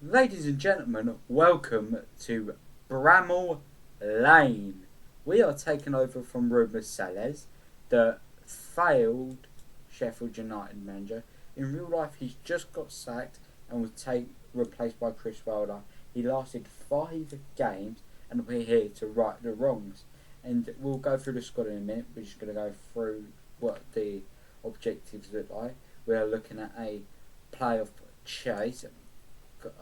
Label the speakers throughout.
Speaker 1: Ladies and gentlemen, welcome to Bramall Lane. We are taking over from Ruben Selles, the failed Sheffield United manager. In real life, he's just got sacked and was replaced by Chris Wilder. He lasted 5 games, and we're here to right the wrongs. And we'll go through the squad in a minute. We're just going to go through what the objectives look like. We are looking at a playoff chase.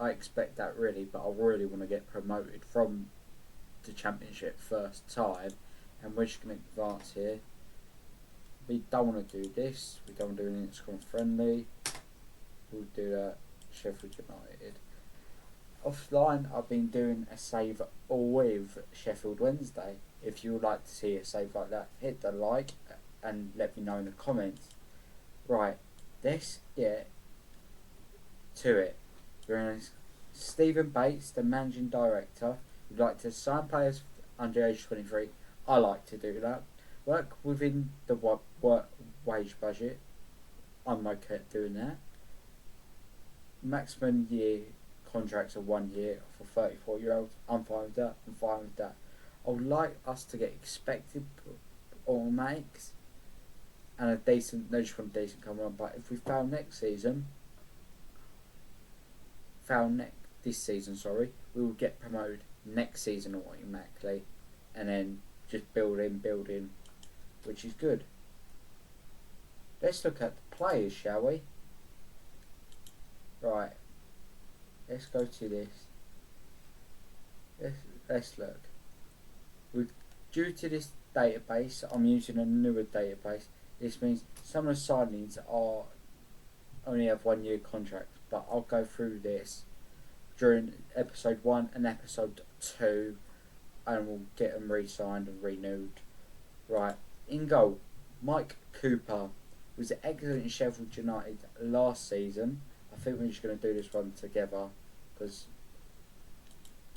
Speaker 1: I expect that really, but I really want to get promoted from the Championship first time, and we're just going to advance here. We don't want to do this. We don't want to do anything score friendly. We'll do that. Sheffield United. Offline, I've been doing a save with Sheffield Wednesday. If you would like to see a save like that, hit the like and let me know in the comments. Right, let's get to it. Stephen Bates, the managing director, would like to sign players under age 23. I like to do that. Work within the wage budget. I'm okay at doing that. Maximum year contracts are 1 year for 34-year-olds. I'm fine with that. I would like us to get expected automatics and a decent, no just want a decent come on. But if we fail this season, we will get promoted next season automatically, and then just build in, which is good. Let's look at the players, shall we? Right, let's go to this. Let's look. Due to this database, I'm using a newer database. This means some of the signings only have 1 year contracts, but I'll go through this during episode 1 and episode 2, and we'll get them re-signed and renewed. Right, in goal, Mike Cooper was excellent in Sheffield United last season. I think we're just going to do this one together because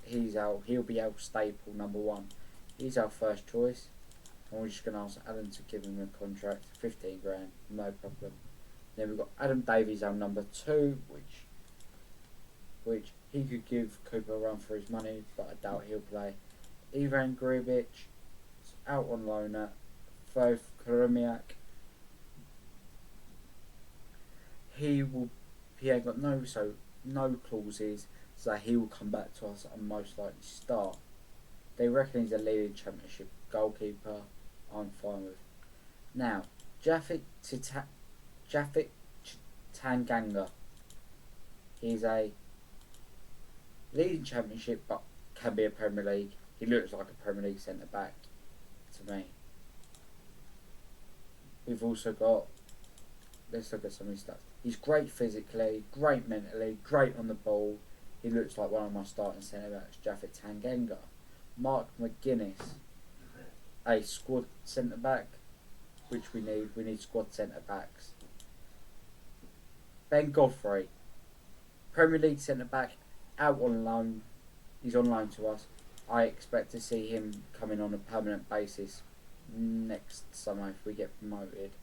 Speaker 1: he'll be our staple number 1. He's our first choice, and we're just going to ask Alan to give him a contract, 15 grand, no problem. Then we've got Adam Davies, our number 2, which he could give Cooper a run for his money, but I doubt he'll play. Ivan Gribic is out on loan at Foth Karamiak. He ain't got no clauses, so he will come back to us and most likely start. They reckon he's a leading Championship goalkeeper. I'm fine with. Now, Japhet Tanganga. He's a leading Championship, but can be a Premier League. He looks like a Premier League centre back to me. We've also got. Let's look at some of his stats. He's great physically, great mentally, great on the ball. He looks like one of my starting centre backs, Japhet Tanganga. Mark McGuinness, a squad centre back, which we need. We need squad centre backs. Ben Godfrey, Premier League centre back, out on loan. He's on loan to us. I expect to see him coming on a permanent basis next summer if we get promoted.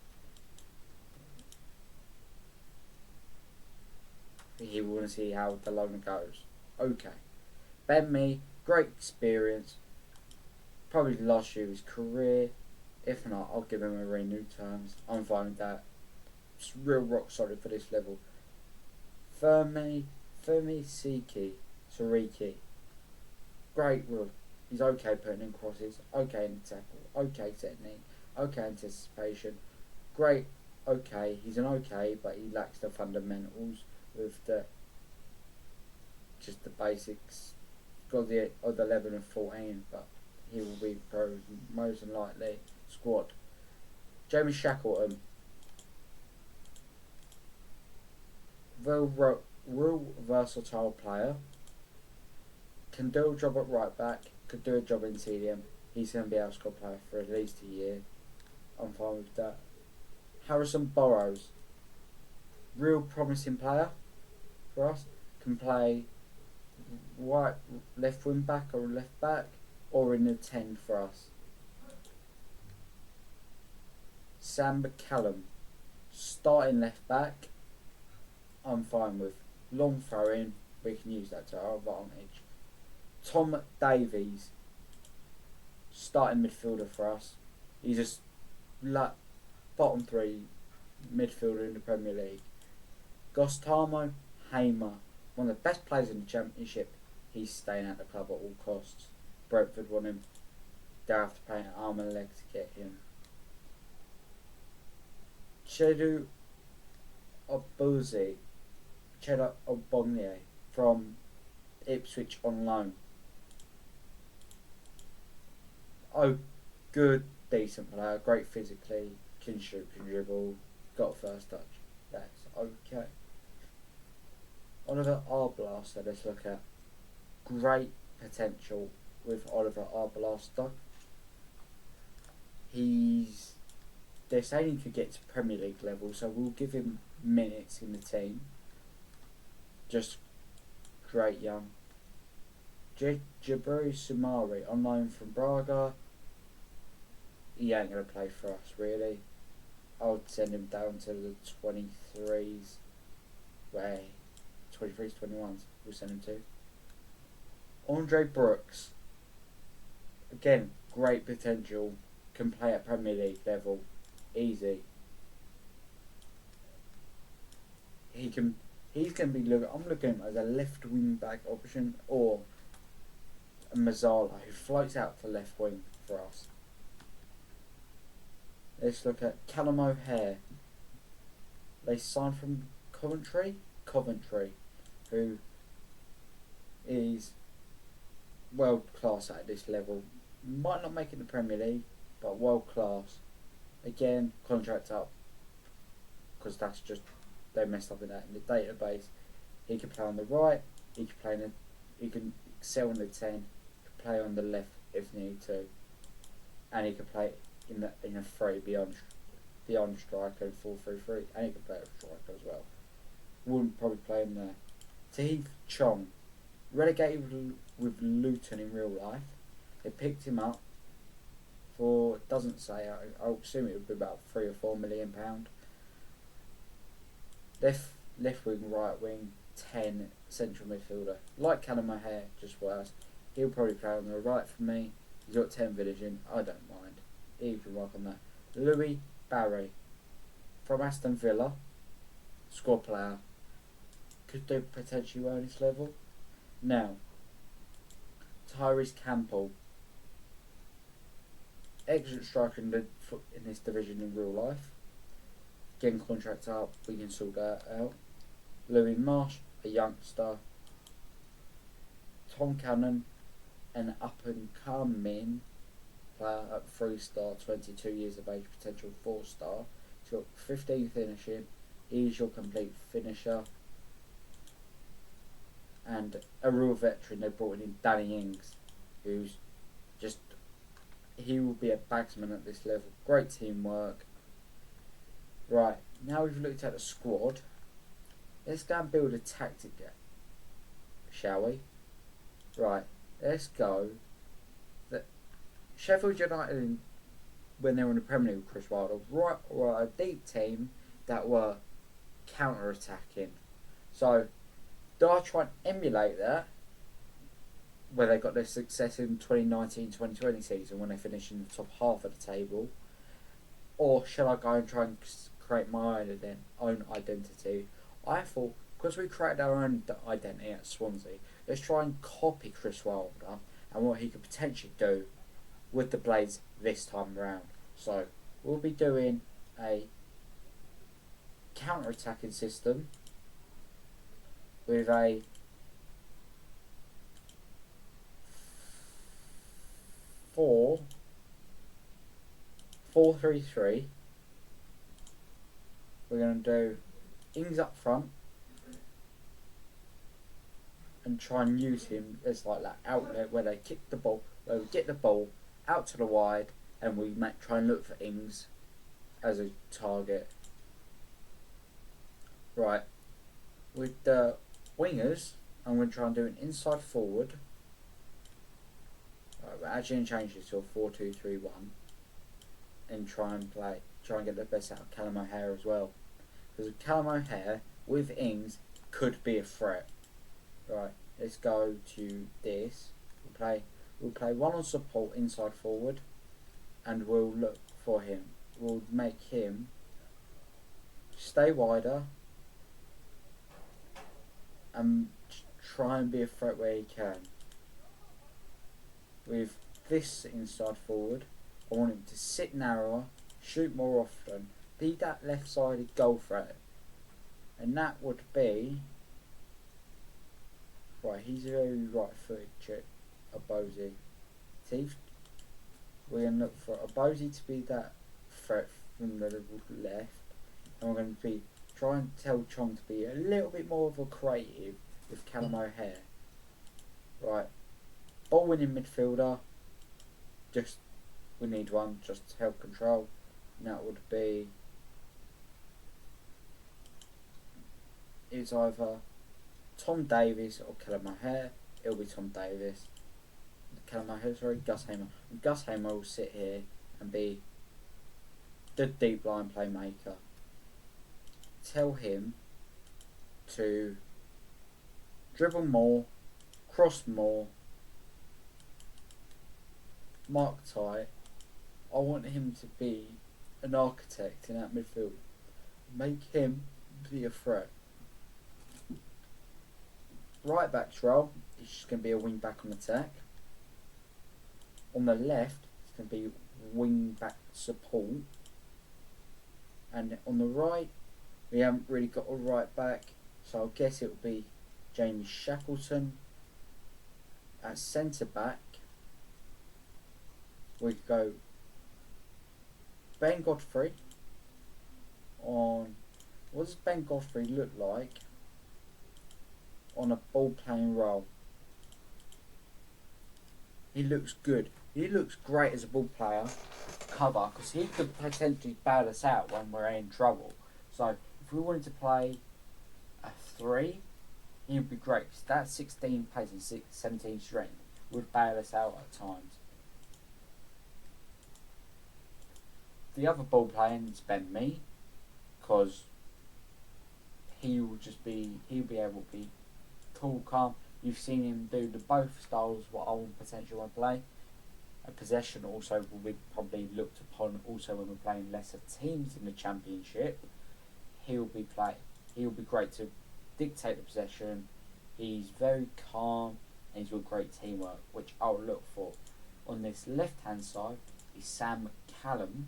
Speaker 1: He will want to see how the loan goes. Okay. Ben Mee, great experience. Probably the last year of his career. If not, I'll give him a renewed terms. I'm fine with that. It's real rock solid for this level. Fermi Sariki. Great run. He's okay putting in crosses, okay in the tackle, okay technique, okay anticipation. Great, okay. He's an okay, but he lacks the fundamentals with just the basics. Got the 11 and 14, but he will be most likely squad. Jamie Shackleton. Real versatile player. Can do a job at right back. Could do a job in CDM. He's going to be our squad player for at least a year. I'm fine with that. Harrison Burrows. Real promising player for us. Can play left wing back or left back, or in the 10 for us. Sam McCallum. Starting left back. I'm fine with. Long throw in, we can use that to our advantage. Tom Davies, starting midfielder for us. He's just bottom three midfielder in the Premier League. Gustavo Hamer, one of the best players in the Championship. He's staying at the club at all costs. Brentford want him. They'll have to pay an arm and a leg to get him. Cheddar Ogbonnie from Ipswich on loan. Oh, good, decent player, great physically, can shoot, can dribble, got a first touch. That's okay. Oliver Arblaster, let's look at. Great potential with Oliver Arblaster. They're saying he could get to Premier League level, so we'll give him minutes in the team. Just great young. Jabari Sumari on loan from Braga. He ain't going to play for us, really. I would send him down to the 23s. 23s, 21s, we'll send him to. Andre Brooks. Again, great potential. Can play at Premier League level. Easy. He's going to be I'm looking at him as a left wing back option, or a Mazzala who floats out to left wing for us. Let's look at Callum O'Hare. They signed from Coventry, who is world class at this level. Might not make it in the Premier League, but world class. Again, contract up, because that's just, they messed up in that in the database. He can play on the right. He can excel in the 10. He can play on the left if need to, and he can play in a 3 beyond striker and 4-3-3, and he can play a striker as well. Wouldn't probably play him there. Tahith Chong, relegated with Luton in real life. They picked him up for, doesn't say, I'll assume it would be about £3 or £4 million. Left wing, right wing, 10, central midfielder. Like Callum O'Hare, just worse. He'll probably play on the right for me. He's got 10 vision, I don't mind. He can work on that. Louis Barry from Aston Villa, squad player. Could do potentially well this level. Now, Tyrese Campbell, excellent striker in this division in real life. Getting contract up, we can sort that out. Louis Marsh, a youngster. Tom Cannon, an up and coming player at 3-star, 22 years of age, potential 4-star. He's got 15 finishing. He's your complete finisher. And a real veteran, they brought in Danny Ings, who's just, he will be a bagsman at this level. Great teamwork. Right, now we've looked at the squad, let's go and build a tactic, shall we? Right, let's go. Sheffield United, when they were in the Premier League with Chris Wilder, were a deep team that were counter-attacking. So, do I try and emulate that, where they got their success in 2019-2020 season when they finished in the top half of the table? Or shall I go and try and create my own identity? I thought, because we created our own identity at Swansea, let's try and copy Chris Wilder and what he could potentially do with the Blades this time around. So, we'll be doing a counter-attacking system with a 4-3-3. We're going to do Ings up front and try and use him as like that outlet where they kick the ball, where we get the ball out to the wide, and we try and look for Ings as a target. Right, with the wingers, I'm going to try and do an inside forward. Right, we're actually going to change this to a 4-2-3-1 and try and get the best out of Callum O'Hare as well. Because Callum O'Hare with Ings could be a threat. Right, let's go to this. We'll play one on support inside forward, and we'll look for him. We'll make him stay wider and try and be a threat where he can. With this inside forward, I want him to sit narrower, shoot more often, be that left-sided goal threat, and that would be right. He's a very right-footed chip, Abosi. Teeth. We're gonna look for Abosi to be that threat from the left, and we're going to be trying to tell Chong to be a little bit more of a creative with Callum O'Hare. Right, ball winning midfielder. Just we need one just to help control. And that would be it's either Tom Davies or Callum O'Hare. It'll be Tom Davies. Callum O'Hare, sorry, Gus Hamer. And Gus Hamer will sit here and be the deep line playmaker. Tell him to dribble more, cross more, mark tight. I want him to be an architect in that midfield. Make him be a threat. Right back's role is just going to be a wing back on attack. On the left, it's going to be wing back support. And on the right, we haven't really got a right back, so I guess it will be Jamie Shackleton. At centre back, we go Ben Godfrey. On what does Ben Godfrey look like on a ball playing role? He looks good. He looks great as a ball player cover because he could potentially bail us out when we're in trouble. So if we wanted to play a 3, he would be great because that 16 pace and 17 strength would bail us out at times. The other ball playing is Ben Mee because he'll be able to be cool, calm. You've seen him do the both styles what I would potentially want to play. A possession also will be probably looked upon also when we're playing lesser teams in the championship. He'll be great to dictate the possession. He's very calm and he's got great teamwork, which I'll look for. On this left hand side is Sam Callum,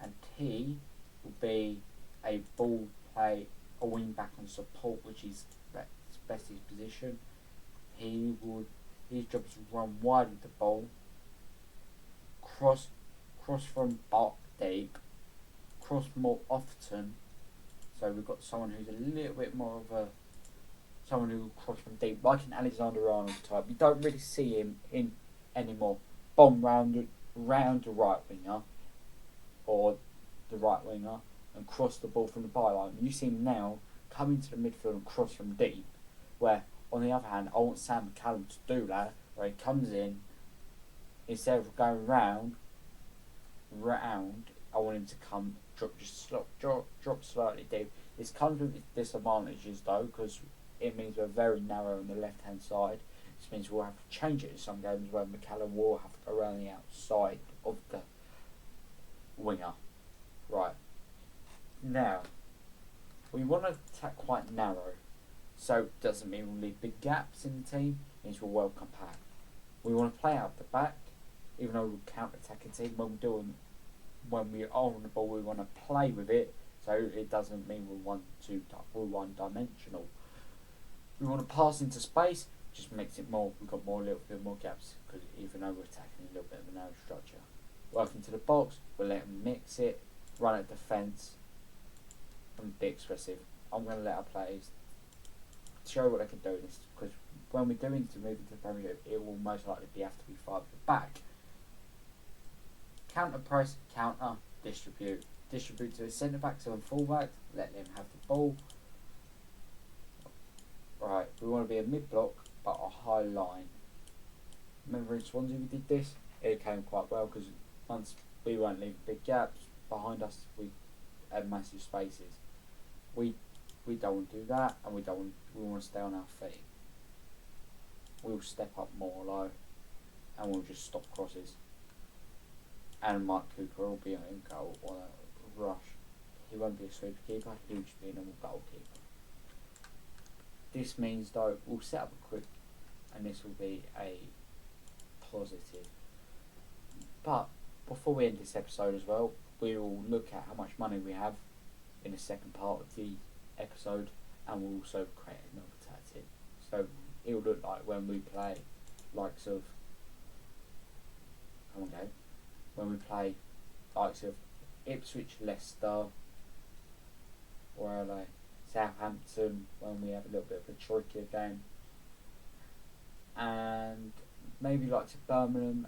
Speaker 1: and he will be a wing back on support, which is best his position. His job is to run wide with the ball, cross from back deep, cross more often. So we've got someone who's a little bit more of someone who will cross from deep, like an Alexander Arnold type. You don't really see him in anymore. Bomb round the right winger or the right winger and cross the ball from the byline. You see him now come into the midfield and cross from deep, where on the other hand I want Sam McCallum to do that, where he comes in instead of going round, I want him to come drop slightly deep. This comes with disadvantages though, because it means we're very narrow on the left hand side. This means we'll have to change it in some games where McCallum will have to go around the outside of the winger. Right. Now, we want to attack quite narrow. So it doesn't mean we'll leave big gaps in the team, it means we're well compact. We want to play out the back, even though we're counter-attacking team. When we are on the ball, we want to play with it, so it doesn't mean we're one-dimensional. We want to pass into space, just makes it more. We've got a little bit more gaps because even though we're attacking a little bit of a narrow structure. Working to the box, we'll let them mix it, run at defence, and be expressive. I'm going to let our players show what they can do in this, because when we're doing to move into the Premier League, it will most likely have to be 5 at the back. Counter press, counter, distribute to the centre backs and full back, let them have the ball. Right, we want to be a mid block but a high line. Remember in Swansea we did this? It came quite well because once we weren't leaving big gaps behind us, we had massive spaces. We don't want to do that, and we want to stay on our feet. we'll step up more low and we'll just stop crosses. And Mike Cooper will be in goal on a rush. He won't be a sweeper keeper, he'll just be a normal goalkeeper. This means though we'll set up a quick, and this will be a positive. But before we end this episode as well, we will look at how much money we have in the second part of the episode, and we'll also create another tactic. So it will look like when we play likes of when we play likes of Ipswich, Leicester, or are they Southampton, when we have a little bit of a trickier game, and maybe like to Birmingham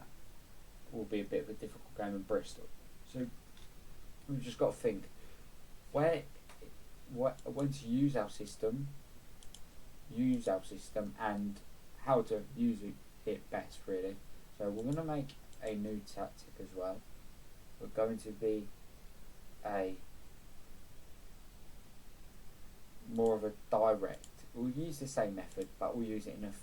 Speaker 1: will be a bit of a difficult game in Bristol. So we've just got to think when to use our system, and how to use it best, really. So we're going to make a new tactic as well. We're going to be a more of a direct. We'll use the same method, but we'll use it in a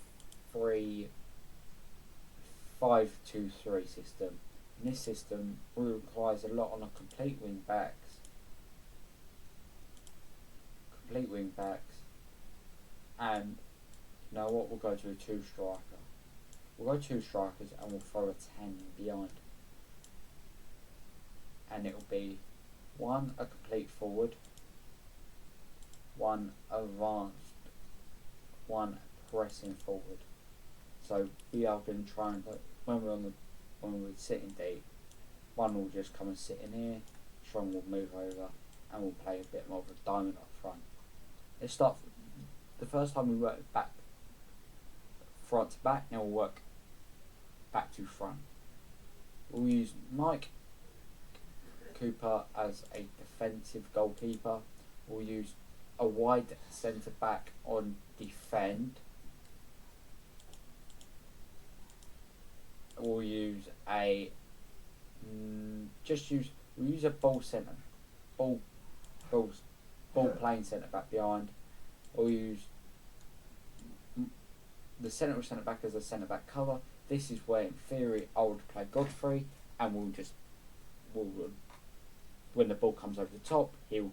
Speaker 1: 3-5-2-3 system. And this system requires a lot on a complete wing backs. And you know what? We'll go to a 2-striker. We'll go 2 strikers and we'll throw a 10 behind. And it'll be 1 a complete forward, 1 advanced, 1 pressing forward. So we are going to try and when we're sitting deep, 1 will just come and sit in here, Strong will move over, and we'll play a bit more of a diamond up front. Let's start. The first time we work back, front to back. Now we'll work back to front. We'll use Mike Cooper as a defensive goalkeeper. We'll use a wide centre back on defend. We'll use a we'll use a ball playing centre back behind. We'll use the centre back as a centre back cover. This is where in theory I would play Godfrey, and we'll when the ball comes over the top, he'll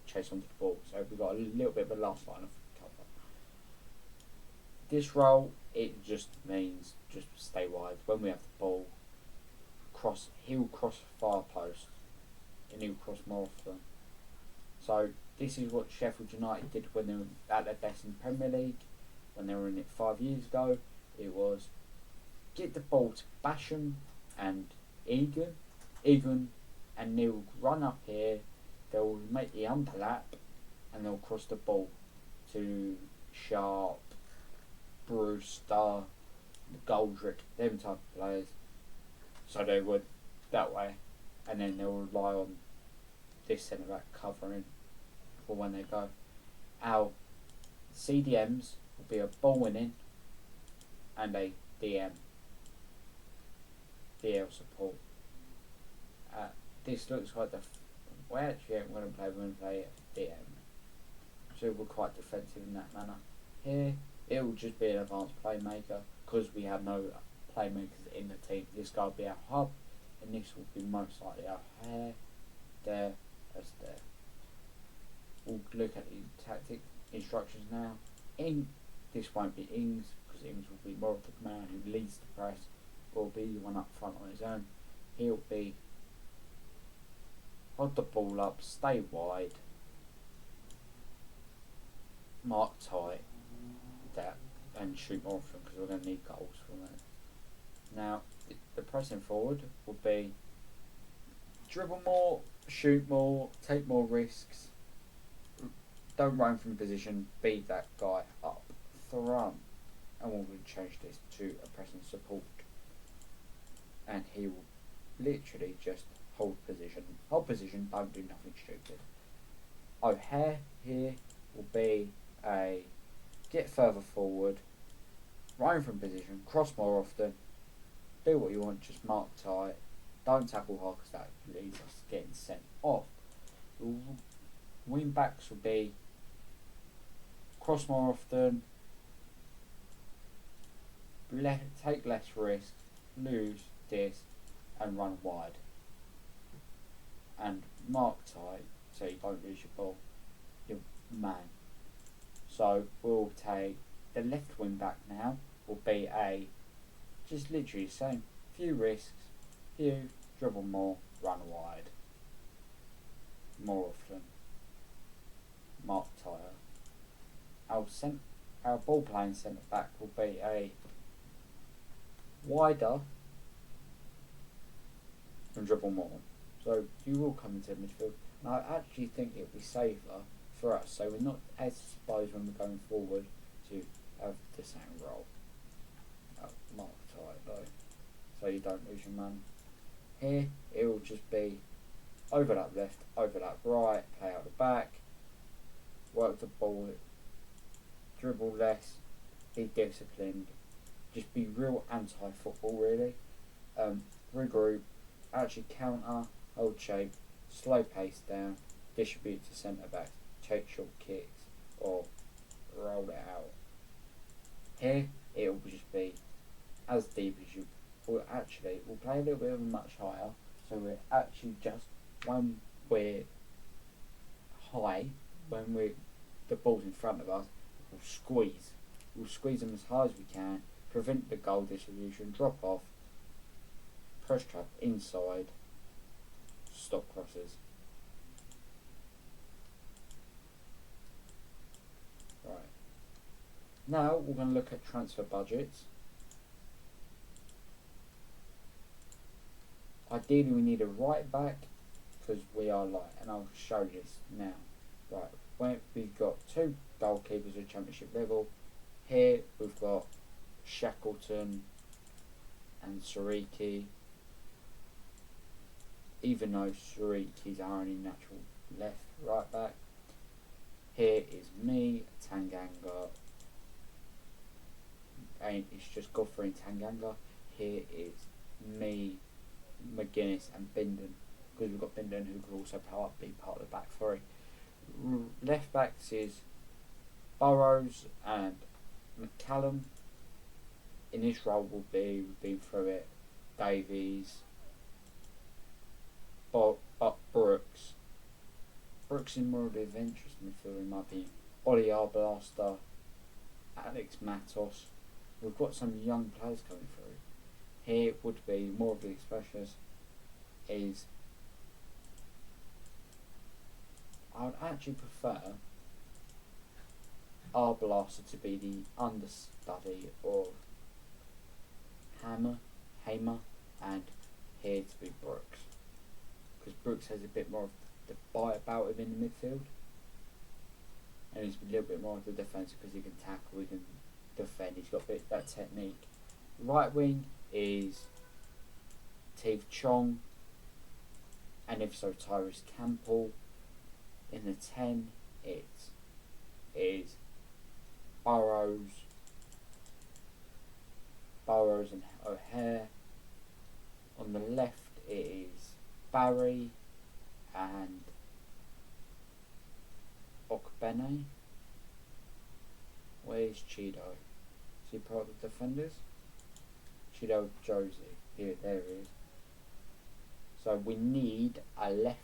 Speaker 1: chase onto the ball. So we've got a little bit of a last line of cover. This role, it just means just stay wide. When we have the ball, he'll cross far post, and he'll cross more often. So this is what Sheffield United did when they were at their best in the Premier League. When they were in it 5 years ago, it was get the ball to Basham and Egan, and they'll run up here. They'll make the underlap, and they'll cross the ball to Sharp, Brewster, Goldrick, them type of players. So they would that way, and then they'll rely on this centre back covering for when they go. Our CDMs will be a ball winning and a DL support. This looks like we're going to play DM. So we're quite defensive in that manner. Here, it will just be an advanced playmaker because we have no playmakers in the team. This guy will be our hub, and this will be most likely our hair. There. We'll look at the tactic instructions now. This won't be Ings, because Ings will be more of the man who leads the press, will be the one up front on his own. He'll be hold the ball up, stay wide, mark tight, and shoot more often because we're going to need goals from it. Now, the pressing forward will be dribble more, shoot more, take more risks, don't run from position, beat that guy up front. And we'll change this to a pressing support. And he will literally just hold position, don't do nothing stupid. O'Hare here will be a get further forward, run from position, cross more often, do what you want, just mark tight, don't tackle hard because that leads us getting sent off. Wing backs will be cross more often, take less risk, lose this, and run wide. And mark tight so you don't lose your man. So we'll take the left wing back now. Will be just literally the same. Few risks, few dribble more, run wide. More often, mark tighter. Our ball playing centre back will be a wider and dribble more. So you will come into midfield, and I actually think it will be safer for us. So we're not as exposed when we're going forward to have the same role. Mark tight though, so you don't lose your man. Here it will just be overlap left, overlap right, play out the back, work the ball, dribble less, be disciplined, just be real anti-football really. Regroup, actually counter, hold shape, slow pace down, distribute to centre back, take short kicks or roll it out. Here it will just be as deep as you will. Actually we'll play a little bit of a much higher, so we're actually just when we're high, when the ball's in front of us, we'll squeeze them as hard as we can, prevent the goal distribution, drop off, press trap inside, stop crosses. Right, now we're going to look at transfer budgets. Ideally we need a right back because we are light, and I'll show this now. Right, we've got two goalkeepers at championship level. Here we've got Shackleton and Sariki, even though Sariki's our only natural right back. Here is me, Tanganga, and it's just Godfrey and Tanganga. Here is me, McGuinness and Bindon, because we've got Bindon who could also be part of the back three. Left backs is Burrows and McCallum. In this role will be, we've been through it, Davies, but Brooks in more of the adventurous midfield in my opinion. Ollie Arblaster, Alex Matos. We've got some young players coming through. Here would be more of the specialist is I would actually prefer Arblaster to be the understudy of Hamer, and here to be Brooks, because Brooks has a bit more of the bite about him in the midfield, and he's a little bit more of the defence because he can tackle, he can defend, he's got a bit that technique. Right wing is Steve Chong, and if so Tyrese Campbell. In the 10 it is Burrows and O'Hare. On the left it is Barry and Okbene. Where's Chido? Is he part of the defenders? Chido Josie. Here, there he is. So we need either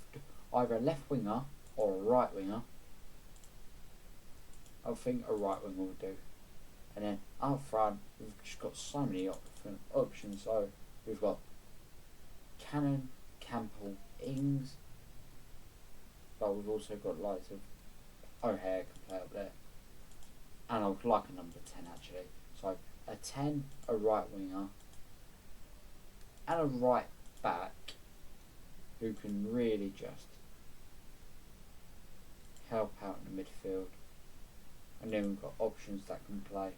Speaker 1: a left winger or a right winger. I think a right winger will do. And then up front, we've just got so many options. So we've got Cannon, Campbell, Ings, but we've also got lights of O'Hare can play up there. And I would like a number 10 actually. So a 10, a right winger, and a right back who can really just help out in the midfield. And then we've got options that can play.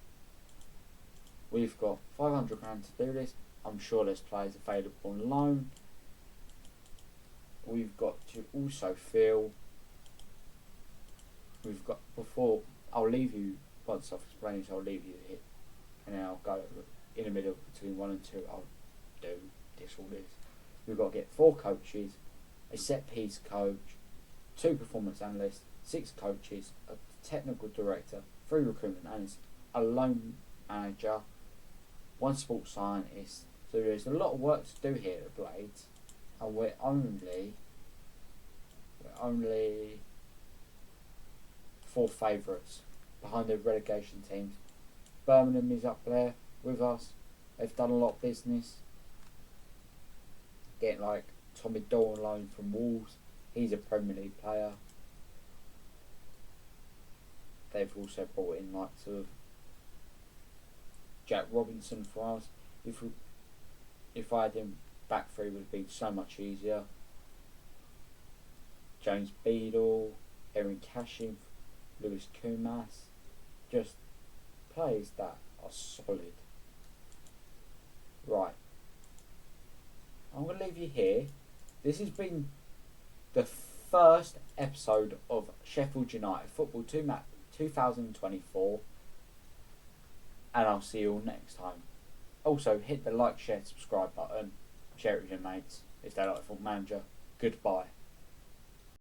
Speaker 1: We've got £500 to do this. I'm sure there's players available on loan. We've got to also feel. We've got before. I'll leave you once I've explained this. I'll leave you here, and then I'll go in the middle between 1 and 2. I'll do all this. We've got to get 4 coaches, a set piece coach, 2 performance analysts, 6 coaches, a technical director, 3 recruitment analysts, a loan manager, one sports scientist. So there's a lot of work to do here at Blades, and we're only four favourites behind the relegation teams. Birmingham is up there with us. They've done a lot of business. Getting like Tommy Doyle on loan from Wolves. He's a Premier League player. They've also brought in like sort of Jack Robinson for us. If I had him back three, would have been so much easier. James Beadle, Erin Cashin, Lewis Kumas, just players that are solid. Right, I'm going to leave you here. This has been the first episode of Sheffield United Football 2024, and I'll see you all next time. Also, hit the like, share, subscribe button, share it with your mates if they like Football Manager. Goodbye.